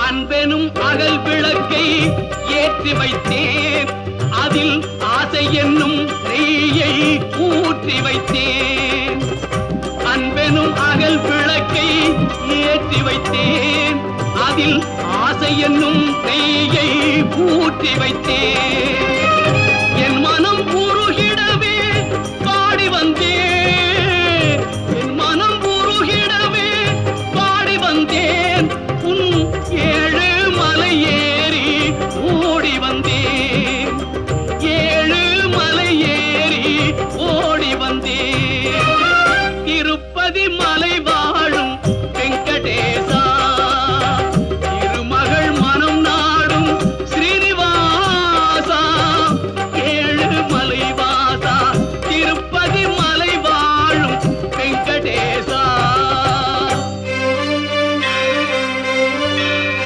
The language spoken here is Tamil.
அன்பெனும் அகல் விளக்கை ஏற்றி வைத்தேன், அதில் ஆசை என்னும் நெய்யை ஊற்றி வைத்தேன். அன்பெனும் அகல் விளக்கை ஏற்றி வைத்தேன், அதில் ஆசை என்னும் நெய்யை ஊற்றி வைத்தேன். என் மன